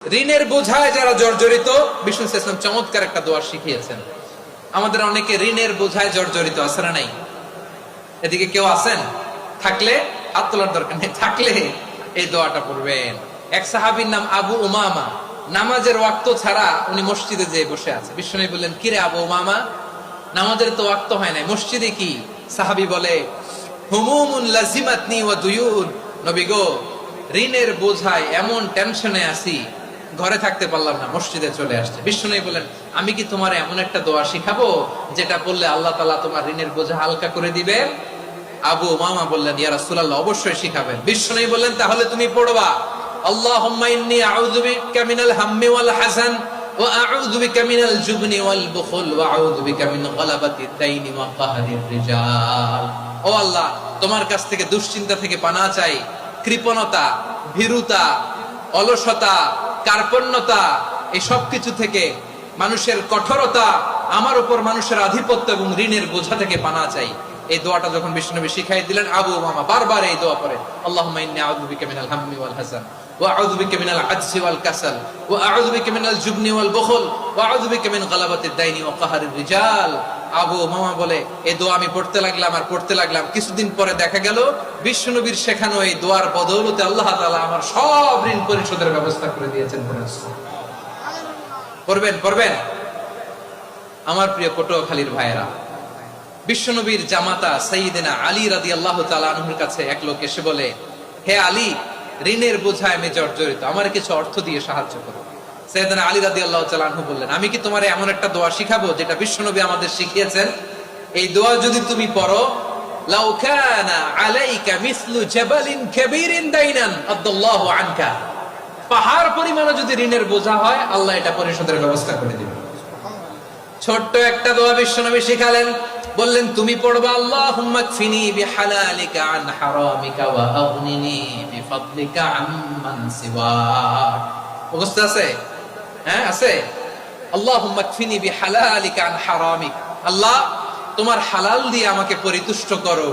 ঋণের বোঝায় যারা জর্জরিত, বিষ্ণু ইসলাম চমৎকার একটা দোয়া শিখিয়েছেন। আমাদের অনেকে ঋণের বোঝায় জর্জরিত, আছে না নাই? এদিকে কেউ আছেন? থাকলে হাত তোলার দরকার নেই, থাকলে এই দোয়াটা পড়বেন। এক সাহাবীর নাম আবু উমামা, নামাজের ওয়াক্ত ছাড়া উনি মসজিদে যেয়ে বসে আছে। বিষ্ণু বললেন, কিরে আবু উমামা, নামাজের তো ওয়াক্ত হয় নাই, মসজিদে কি? সাহাবী বলে, হুমুমুন লাজিমাতনি ওয়া দুয়ুন। নবী গো, ঋণের বোঝায় এমন টেনশনে আছি, ঘরে থাকতে পারলাম না, মসজিদে চলে আসছে। বিষ্ণু বলেন, আমি কি তোমার এমন একটা দোয়া শিখাবো যেটা বললে আল্লাহ তাআলা তোমার ঋণের বোঝা হালকা করে দিবে? আবু উমামা বললেন, ইয়া রাসূলুল্লাহ, অবশ্যই শিখাবেন। বিষ্ণু বললেন, তাহলে তুমি পড়বা, আল্লাহুম্মা ইন্নী আউযু বিকা মিনাল হাম্মি ওয়াল হাযান ওয়া আউযু বিকা মিনাল জুবনি ওয়াল বুখল ওয়া আউযু বিকা মিন গালাবাতিদ দাইনি ওয়া কাহরির রিজাল। ও আল্লাহ, তোমার কাছ থেকে দুশ্চিন্তা থেকে পানাহ চাই, কৃপণতা, ভীরুতা, অলসতা, কার্পণ্যতা, এই সব কিছু থেকে, মানুষের কঠোরতা, আমার উপর মানুষের আধিপত্য এবং ঋণের বোঝা থেকে পানাহ চাই। এই দোয়াটা যখন বিষ্ণু শিখাই দিলেন, আবু উমামা বারবার এই দোয়া পড়ে, আল্লাহুম্মা ইন্নী আউযু বিকা মিনাল হাম্মি ওয়াল হাযান ওয়া আউযু বিকা মিনাল আজজি ওয়াল কাসাল ওয়া আউযু বিকা মিনাল জুবনি ওয়াল বুখল ওয়া আউযু বিকা মিন গালাবাতিদ দাইনি ওয়া কাহরির রিজাল। আবু উমামা বলে, এই দোয়া আমি পড়তে লাগলাম। কিছুদিন পরে দেখা গেল বিষ্ণু নবীর শেখানো এই দোয়ার বদৌলতে আল্লাহ তাআলা আমার সব ঋণ পরিশোধের ব্যবস্থা করে দিয়েছেন। পড়বেন। আমার প্রিয় পটুয়াখালীর ভাইয়েরা, বিশ্বনবীর জামাতা সাইয়েদনা আলী রাদিয়াল্লাহু তাআলা আনহুর কাছে এক লোক এসে বলে, হে আলী, ঋণের বোঝায় আমি জর্জরিত, আমার কিছু অর্থ দিয়ে সাহায্য করো। সাইয়েদনা আলী রাদিয়াল্লাহু তাআলা আনহু বললেন, আমি কি তোমারে এমন একটা দোয়া শিখাবো যেটা বিশ্বনবী আমাদের শিখিয়েছেন? এই দোয়া যদি তুমি পড়ো, লাউ কানা আলাইকা মিসলু জাবালিন কাবীরিন দাইনান আদাল্লাহু আনকা, পাহাড় পরিমাণে যদি ঋণের বোঝা হয়, আল্লাহ এটা পরিশোধের ব্যবস্থা করে দিবেন। ছোট্ট একটা দোয়া বিশ্বনবী শিখালেন, বললেন, তুমি পড়বা, আল্লাহুম্মা কফিনি বিহালালিকা আন হারামিকা ওয়া আগনিনি বিফাদলিকা আম্মান সিওয়াক। মুখস্থ আছে? হ্যাঁ, আছে। আল্লাহুম্মা কফিনি বিহালালিকা আন হারামিক, আল্লাহ তোমার হালাল দিয়ে আমাকে পরিতুষ্ট করো,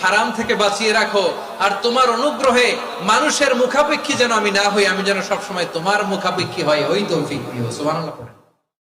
হারাম থেকে বাঁচিয়ে রাখো, আর তোমার অনুগ্রহে মানুষের মুখাপেক্ষী যেন আমি না হই, আমি যেন সবসময় তোমার মুখাপেক্ষী হয়, ওই তৌফিক দিও। সুবহানাল্লাহ।